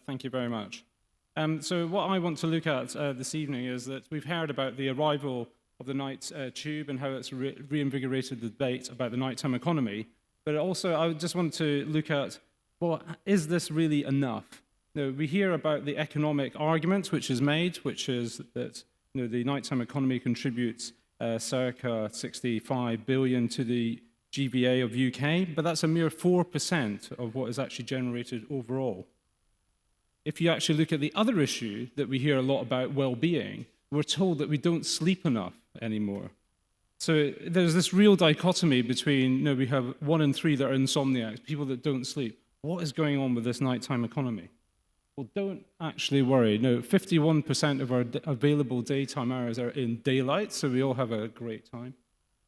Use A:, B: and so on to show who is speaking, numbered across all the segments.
A: Thank you very much. So what I want to look at this evening is that we've heard about the arrival of the night tube and how it's reinvigorated the debate about the nighttime economy. But also, I just want to look at, well, is this really enough? Now, we hear about the economic argument which is made, which is that the nighttime economy contributes circa 65 billion to the GVA of UK, but that's a mere 4% of what is actually generated overall. If you actually look at the other issue that we hear a lot about, well-being, we're told that we don't sleep enough anymore. So there's this real dichotomy between, we have 1 in 3 that are insomniacs, people that don't sleep. What is going on with this nighttime economy? Well, don't actually worry. No, 51% of our available daytime hours are in daylight, so we all have a great time.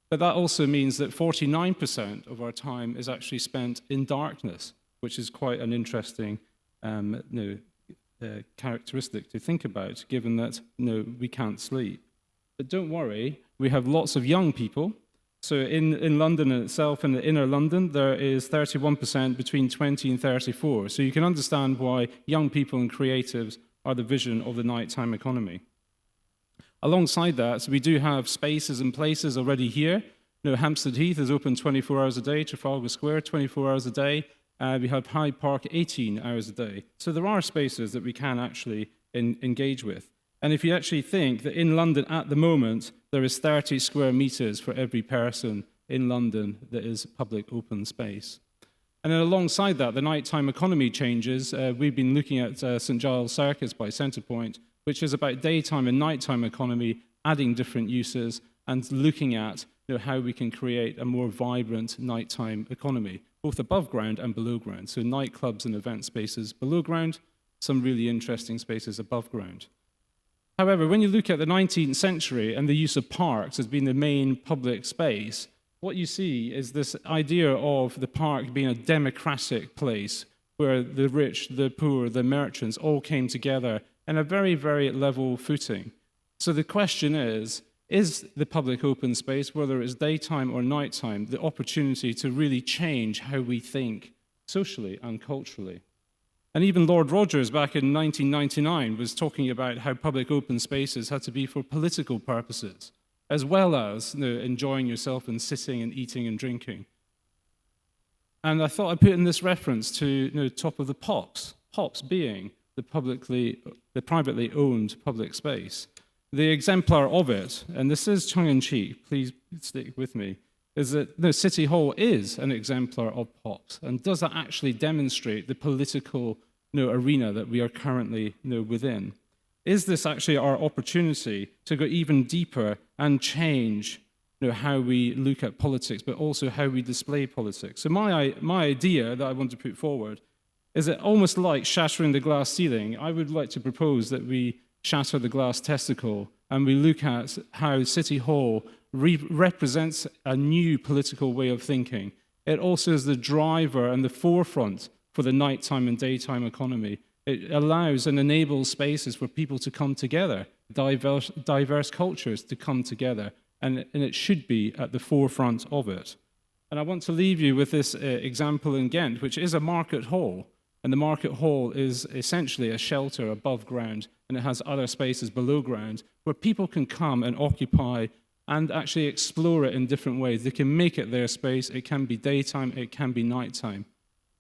A: But that also means that 49% of our time is actually spent in darkness, which is quite an interesting characteristic to think about, given that we can't sleep. But don't worry, we have lots of young people. So in London itself, in the inner London, there is 31% between 20 and 34. So you can understand why young people and creatives are the vision of the nighttime economy. Alongside that, we do have spaces and places already here. Hampstead Heath is open 24 hours a day, Trafalgar Square 24 hours a day. We have Hyde Park 18 hours a day. So there are spaces that we can actually engage with. And if you actually think that in London at the moment, there is 30 square meters for every person in London that is public open space. And then alongside that, the nighttime economy changes. We've been looking at St Giles Circus by Centrepoint, which is about daytime and nighttime economy, adding different uses and looking at how we can create a more vibrant nighttime economy, both above ground and below ground. So nightclubs and event spaces below ground, some really interesting spaces above ground. However, when you look at the 19th century and the use of parks as being the main public space, what you see is this idea of the park being a democratic place where the rich, the poor, the merchants all came together in a very, very level footing. So the question is the public open space, whether it's daytime or nighttime, the opportunity to really change how we think socially and culturally? And even Lord Rogers, back in 1999, was talking about how public open spaces had to be for political purposes, as well as enjoying yourself and sitting and eating and drinking. And I thought I'd put in this reference to top of the POPs, POPs being the privately owned public space. The exemplar of it, and this is tongue-in-cheek, please stick with me, is that City Hall is an exemplar of POPs. And does that actually demonstrate the political arena that we are currently within? Is this actually our opportunity to go even deeper and change how we look at politics, but also how we display politics? So my idea that I want to put forward is that almost like shattering the glass ceiling, I would like to propose that we shatter the glass testicle and we look at how City Hall represents a new political way of thinking. It also is the driver and the forefront for the nighttime and daytime economy. It allows and enables spaces for people to come together, diverse cultures to come together, and it should be at the forefront of it. And I want to leave you with this example in Ghent, which is a market hall. And the market hall is essentially a shelter above ground, and it has other spaces below ground where people can come and occupy and actually explore it in different ways. They can make it their space. It can be daytime, it can be nighttime.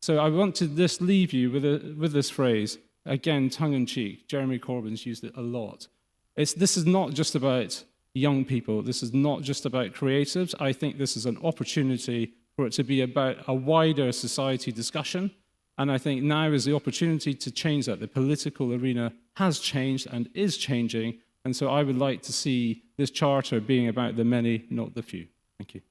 A: So I want to just leave you with this phrase, again, tongue-in-cheek. Jeremy Corbyn's used it a lot. This is not just about young people. This is not just about creatives. I think this is an opportunity for it to be about a wider society discussion. And I think now is the opportunity to change that. The political arena has changed and is changing. And so I would like to see this charter being about the many, not the few. Thank you.